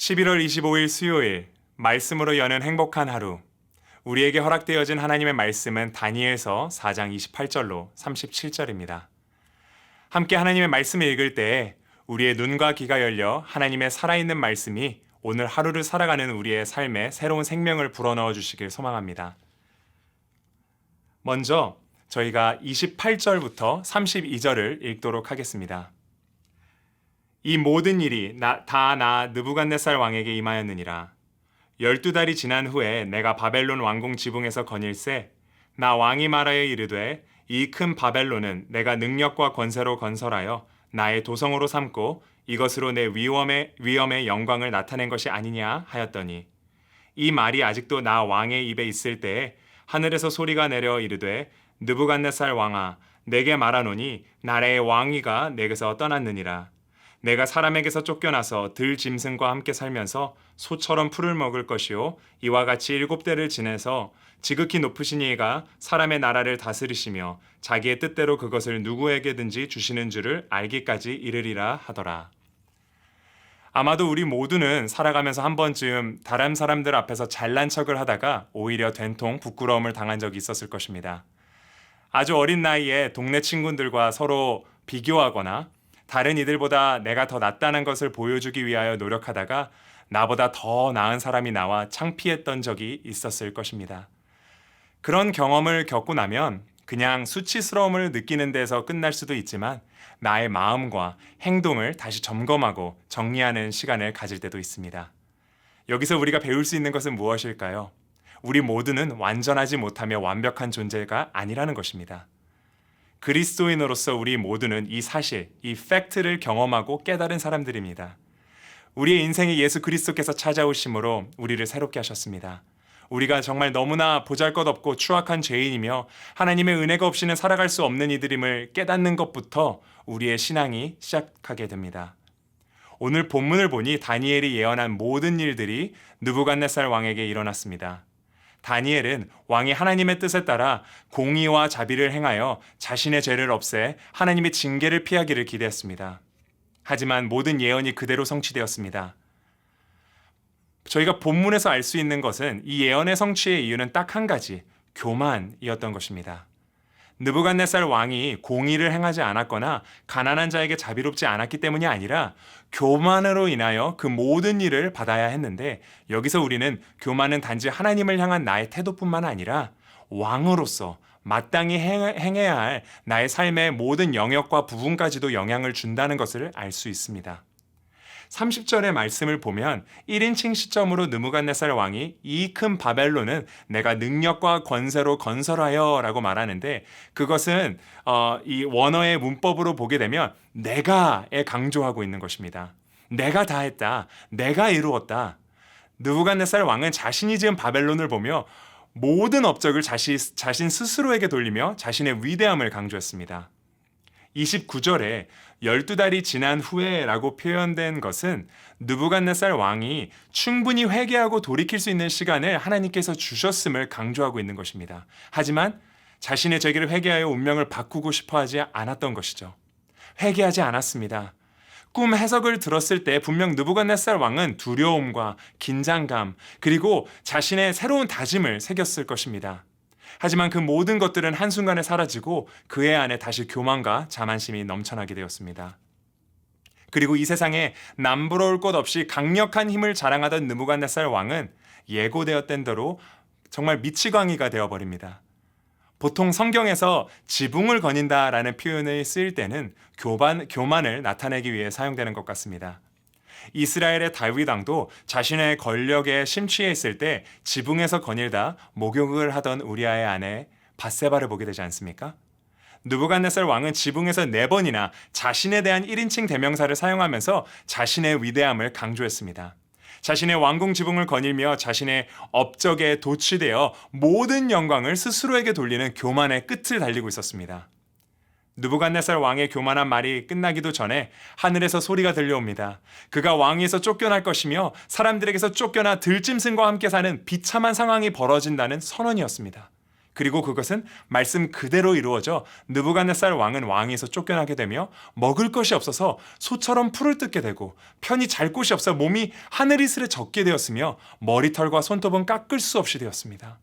11월 25일 수요일, 말씀으로 여는 행복한 하루. 우리에게 허락되어진 하나님의 말씀은 다니엘서 4장 28절로 37절입니다. 함께 하나님의 말씀을 읽을 때 우리의 눈과 귀가 열려 하나님의 살아있는 말씀이 오늘 하루를 살아가는 우리의 삶에 새로운 생명을 불어넣어 주시길 소망합니다. 먼저 저희가 28절부터 32절을 읽도록 하겠습니다. 이 모든 일이 다 나 느부갓네살 왕에게 임하였느니라. 12달이 지난 후에 내가 바벨론 왕궁 지붕에서 거닐새 나 왕이 말하여 이르되 이 큰 바벨론은 내가 능력과 권세로 건설하여 나의 도성으로 삼고 이것으로 내 위엄의 영광을 나타낸 것이 아니냐 하였더니 이 말이 아직도 나 왕의 입에 있을 때에 하늘에서 소리가 내려 이르되 느부갓네살 왕아 내게 말하노니 나라의 왕위가 내게서 떠났느니라. 내가 사람에게서 쫓겨나서 들 짐승과 함께 살면서 소처럼 풀을 먹을 것이요 이와 같이 7대를 지내서 지극히 높으신 이가 사람의 나라를 다스리시며 자기의 뜻대로 그것을 누구에게든지 주시는 줄을 알기까지 이르리라 하더라. 아마도 우리 모두는 살아가면서 한 번쯤 다른 사람들 앞에서 잘난 척을 하다가 오히려 된통 부끄러움을 당한 적이 있었을 것입니다. 아주 어린 나이에 동네 친구들과 서로 비교하거나 다른 이들보다 내가 더 낫다는 것을 보여주기 위하여 노력하다가 나보다 더 나은 사람이 나와 창피했던 적이 있었을 것입니다. 그런 경험을 겪고 나면 그냥 수치스러움을 느끼는 데서 끝날 수도 있지만 나의 마음과 행동을 다시 점검하고 정리하는 시간을 가질 때도 있습니다. 여기서 우리가 배울 수 있는 것은 무엇일까요? 우리 모두는 완전하지 못하며 완벽한 존재가 아니라는 것입니다. 그리스도인으로서 우리 모두는 이 사실, 이 팩트를 경험하고 깨달은 사람들입니다. 우리의 인생에 예수 그리스도께서 찾아오심으로 우리를 새롭게 하셨습니다. 우리가 정말 너무나 보잘것없고 추악한 죄인이며 하나님의 은혜가 없이는 살아갈 수 없는 이들임을 깨닫는 것부터 우리의 신앙이 시작하게 됩니다. 오늘 본문을 보니 다니엘이 예언한 모든 일들이 느부갓네살 왕에게 일어났습니다. 다니엘은 왕이 하나님의 뜻에 따라 공의와 자비를 행하여 자신의 죄를 없애 하나님의 징계를 피하기를 기대했습니다. 하지만 모든 예언이 그대로 성취되었습니다. 저희가 본문에서 알 수 있는 것은 이 예언의 성취의 이유는 딱 한 가지, 교만이었던 것입니다. 느부갓네살 왕이 공의를 행하지 않았거나 가난한 자에게 자비롭지 않았기 때문이 아니라 교만으로 인하여 그 모든 일을 받아야 했는데 여기서 우리는 교만은 단지 하나님을 향한 나의 태도뿐만 아니라 왕으로서 마땅히 행해야 할 나의 삶의 모든 영역과 부분까지도 영향을 준다는 것을 알 수 있습니다. 30절의 말씀을 보면 1인칭 시점으로 느부갓네살 왕이 이 큰 바벨론은 내가 능력과 권세로 건설하여 라고 말하는데 그것은 이 원어의 문법으로 보게 되면 내가에 강조하고 있는 것입니다. 내가 다 했다. 내가 이루었다. 느부갓네살 왕은 자신이 지은 바벨론을 보며 모든 업적을 자신 스스로에게 돌리며 자신의 위대함을 강조했습니다. 29절에 12달이 지난 후에 라고 표현된 것은 느부갓네살 왕이 충분히 회개하고 돌이킬 수 있는 시간을 하나님께서 주셨음을 강조하고 있는 것입니다. 하지만 자신의 죄를 회개하여 운명을 바꾸고 싶어 하지 않았던 것이죠. 회개하지 않았습니다. 꿈 해석을 들었을 때 분명 느부갓네살 왕은 두려움과 긴장감 그리고 자신의 새로운 다짐을 새겼을 것입니다. 하지만 그 모든 것들은 한순간에 사라지고 그의 안에 다시 교만과 자만심이 넘쳐나게 되었습니다. 그리고 이 세상에 남부러울 것 없이 강력한 힘을 자랑하던 느부갓네살 왕은 예고되었던 대로 정말 미치광이가 되어버립니다. 보통 성경에서 지붕을 거닌다라는 표현을 쓰일 때는 교만을 나타내기 위해 사용되는 것 같습니다. 이스라엘의 다윗 왕도 자신의 권력에 심취해 있을 때 지붕에서 거닐다 목욕을 하던 우리아의 아내 밧세바를 보게 되지 않습니까? 느부갓네살 왕은 지붕에서 4번이나 자신에 대한 1인칭 대명사를 사용하면서 자신의 위대함을 강조했습니다. 자신의 왕궁 지붕을 거닐며 자신의 업적에 도취되어 모든 영광을 스스로에게 돌리는 교만의 끝을 달리고 있었습니다. 느부갓네살 왕의 교만한 말이 끝나기도 전에 하늘에서 소리가 들려옵니다. 그가 왕위에서 쫓겨날 것이며 사람들에게서 쫓겨나 들짐승과 함께 사는 비참한 상황이 벌어진다는 선언이었습니다. 그리고 그것은 말씀 그대로 이루어져 느부갓네살 왕은 왕위에서 쫓겨나게 되며 먹을 것이 없어서 소처럼 풀을 뜯게 되고 편히 잘 곳이 없어 몸이 하늘이슬에 젖게 되었으며 머리털과 손톱은 깎을 수 없이 되었습니다.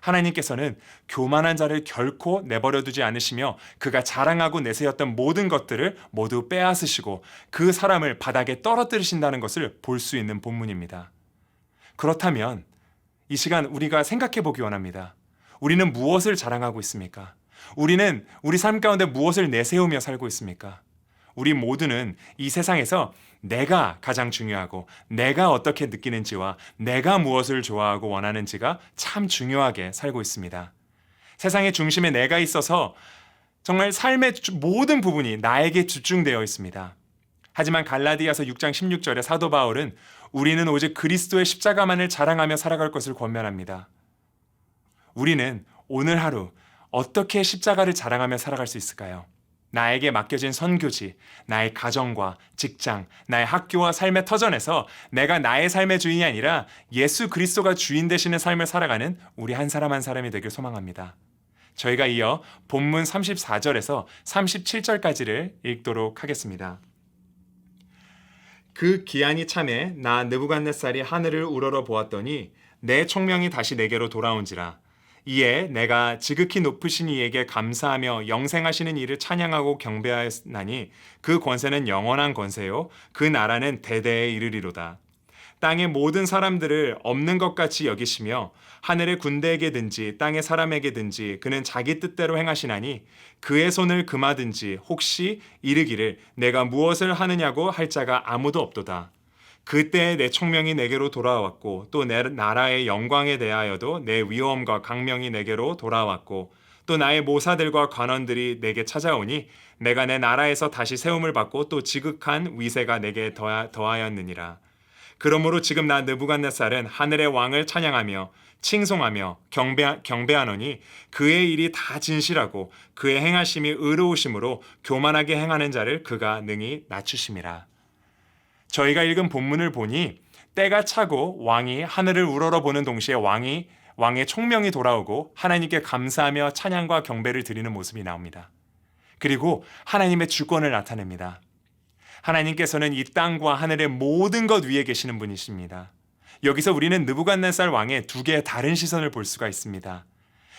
하나님께서는 교만한 자를 결코 내버려 두지 않으시며 그가 자랑하고 내세웠던 모든 것들을 모두 빼앗으시고 그 사람을 바닥에 떨어뜨리신다는 것을 볼 수 있는 본문입니다. 그렇다면 이 시간 우리가 생각해 보기 원합니다. 우리는 무엇을 자랑하고 있습니까? 우리는 우리 삶 가운데 무엇을 내세우며 살고 있습니까? 우리 모두는 이 세상에서 내가 가장 중요하고 내가 어떻게 느끼는지와 내가 무엇을 좋아하고 원하는지가 참 중요하게 살고 있습니다. 세상의 중심에 내가 있어서 정말 삶의 모든 부분이 나에게 집중되어 있습니다. 하지만 갈라디아서 6장 16절에 사도 바울은 우리는 오직 그리스도의 십자가만을 자랑하며 살아갈 것을 권면합니다. 우리는 오늘 하루 어떻게 십자가를 자랑하며 살아갈 수 있을까요? 나에게 맡겨진 선교지, 나의 가정과 직장, 나의 학교와 삶의 터전에서 내가 나의 삶의 주인이 아니라 예수 그리스도가 주인 되시는 삶을 살아가는 우리 한 사람 한 사람이 되길 소망합니다. 저희가 이어 본문 34절에서 37절까지를 읽도록 하겠습니다. 그 기한이 차매 나 느부갓네살이 하늘을 우러러 보았더니 내 총명이 다시 내게로 돌아온지라. 이에 내가 지극히 높으신 이에게 감사하며 영생하시는 이를 찬양하고 경배하였나니 그 권세는 영원한 권세요 그 나라는 대대에 이르리로다. 땅의 모든 사람들을 없는 것 같이 여기시며 하늘의 군대에게든지 땅의 사람에게든지 그는 자기 뜻대로 행하시나니 그의 손을 금하든지 혹시 이르기를 내가 무엇을 하느냐고 할 자가 아무도 없도다. 그때 내 총명이 내게로 돌아왔고 또 내 나라의 영광에 대하여도 내 위엄과 강명이 내게로 돌아왔고 또 나의 모사들과 관원들이 내게 찾아오니 내가 내 나라에서 다시 세움을 받고 또 지극한 위세가 내게 더하였느니라. 그러므로 지금 나 느부갓네살은 하늘의 왕을 찬양하며 칭송하며 경배하노니 그의 일이 다 진실하고 그의 행하심이 의로우심으로 교만하게 행하는 자를 그가 능히 낮추심이라. 저희가 읽은 본문을 보니 때가 차고 왕이 하늘을 우러러보는 동시에 왕의 총명이 돌아오고 하나님께 감사하며 찬양과 경배를 드리는 모습이 나옵니다. 그리고 하나님의 주권을 나타냅니다. 하나님께서는 이 땅과 하늘의 모든 것 위에 계시는 분이십니다. 여기서 우리는 느부갓네살 왕의 두 개의 다른 시선을 볼 수가 있습니다.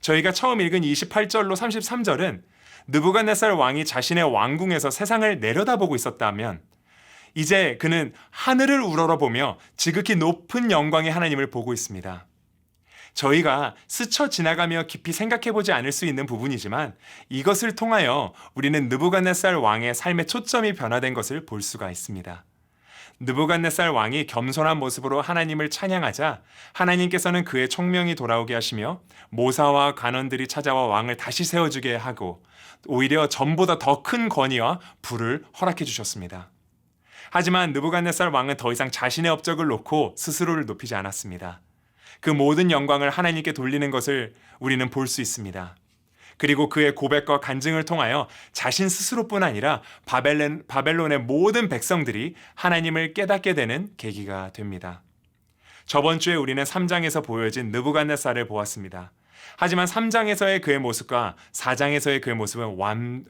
저희가 처음 읽은 28절로 33절은 느부갓네살 왕이 자신의 왕궁에서 세상을 내려다보고 있었다면 이제 그는 하늘을 우러러보며 지극히 높은 영광의 하나님을 보고 있습니다. 저희가 스쳐 지나가며 깊이 생각해보지 않을 수 있는 부분이지만 이것을 통하여 우리는 느부갓네살 왕의 삶의 초점이 변화된 것을 볼 수가 있습니다. 느부갓네살 왕이 겸손한 모습으로 하나님을 찬양하자 하나님께서는 그의 총명이 돌아오게 하시며 모사와 간원들이 찾아와 왕을 다시 세워주게 하고 오히려 전보다 더 큰 권위와 부를 허락해 주셨습니다. 하지만 느부갓네살 왕은 더 이상 자신의 업적을 놓고 스스로를 높이지 않았습니다. 그 모든 영광을 하나님께 돌리는 것을 우리는 볼 수 있습니다. 그리고 그의 고백과 간증을 통하여 자신 스스로뿐 아니라 바벨론의 모든 백성들이 하나님을 깨닫게 되는 계기가 됩니다. 저번 주에 우리는 3장에서 보여진 느부갓네살을 보았습니다. 하지만 3장에서의 그의 모습과 4장에서의 그의 모습은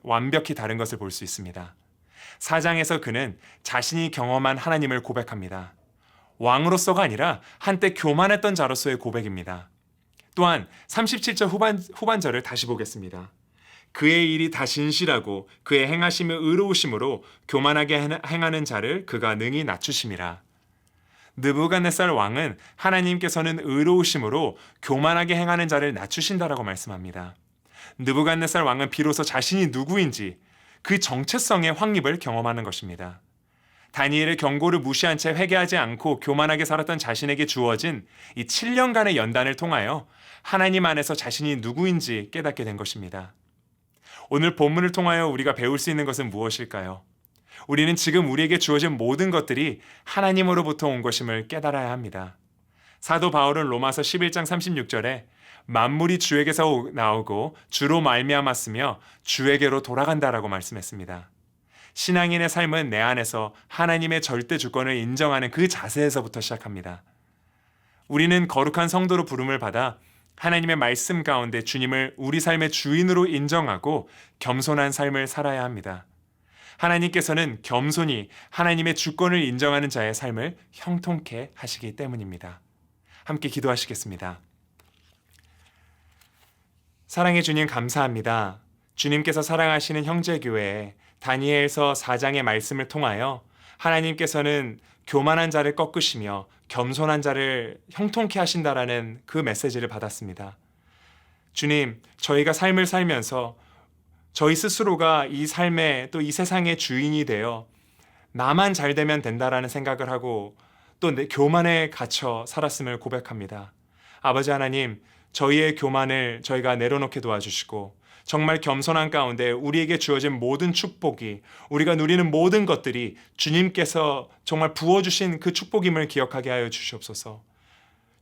완벽히 다른 것을 볼 수 있습니다. 4장에서 그는 자신이 경험한 하나님을 고백합니다. 왕으로서가 아니라 한때 교만했던 자로서의 고백입니다. 또한 37절 후반절을 다시 보겠습니다. 그의 일이 다 진실하고 그의 행하심이 의로우심으로 교만하게 행하는 자를 그가 능히 낮추심이라. 느부갓네살 왕은 하나님께서는 의로우심으로 교만하게 행하는 자를 낮추신다라고 말씀합니다. 느부갓네살 왕은 비로소 자신이 누구인지 그 정체성의 확립을 경험하는 것입니다. 다니엘의 경고를 무시한 채 회개하지 않고 교만하게 살았던 자신에게 주어진 이 7년간의 연단을 통하여 하나님 안에서 자신이 누구인지 깨닫게 된 것입니다. 오늘 본문을 통하여 우리가 배울 수 있는 것은 무엇일까요? 우리는 지금 우리에게 주어진 모든 것들이 하나님으로부터 온 것임을 깨달아야 합니다. 사도 바울은 로마서 11장 36절에 만물이 주에게서 나오고 주로 말미암았으며 주에게로 돌아간다라고 말씀했습니다. 신앙인의 삶은 내 안에서 하나님의 절대 주권을 인정하는 그 자세에서부터 시작합니다. 우리는 거룩한 성도로 부름을 받아 하나님의 말씀 가운데 주님을 우리 삶의 주인으로 인정하고 겸손한 삶을 살아야 합니다. 하나님께서는 겸손히 하나님의 주권을 인정하는 자의 삶을 형통케 하시기 때문입니다. 함께 기도하시겠습니다. 사랑해 주님 감사합니다. 주님께서 사랑하시는 형제교회에 다니엘서 4장의 말씀을 통하여 하나님께서는 교만한 자를 꺾으시며 겸손한 자를 형통케 하신다라는 그 메시지를 받았습니다. 주님, 저희가 삶을 살면서 저희 스스로가 이 삶의 또 이 세상의 주인이 되어 나만 잘 되면 된다라는 생각을 하고 또 내 교만에 갇혀 살았음을 고백합니다. 아버지 하나님, 저희의 교만을 저희가 내려놓게 도와주시고 정말 겸손한 가운데 우리에게 주어진 모든 축복이 우리가 누리는 모든 것들이 주님께서 정말 부어주신 그 축복임을 기억하게 하여 주시옵소서.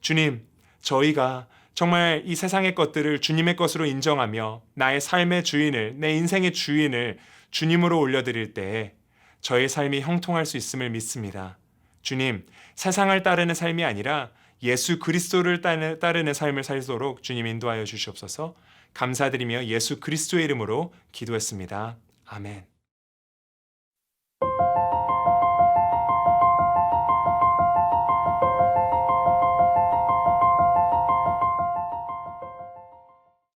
주님, 저희가 정말 이 세상의 것들을 주님의 것으로 인정하며 나의 삶의 주인을, 내 인생의 주인을 주님으로 올려드릴 때에 저의 삶이 형통할 수 있음을 믿습니다. 주님, 세상을 따르는 삶이 아니라 예수 그리스도를 따르는 삶을 살도록 주님 인도하여 주시옵소서. 감사드리며 예수 그리스도의 이름으로 기도했습니다. 아멘.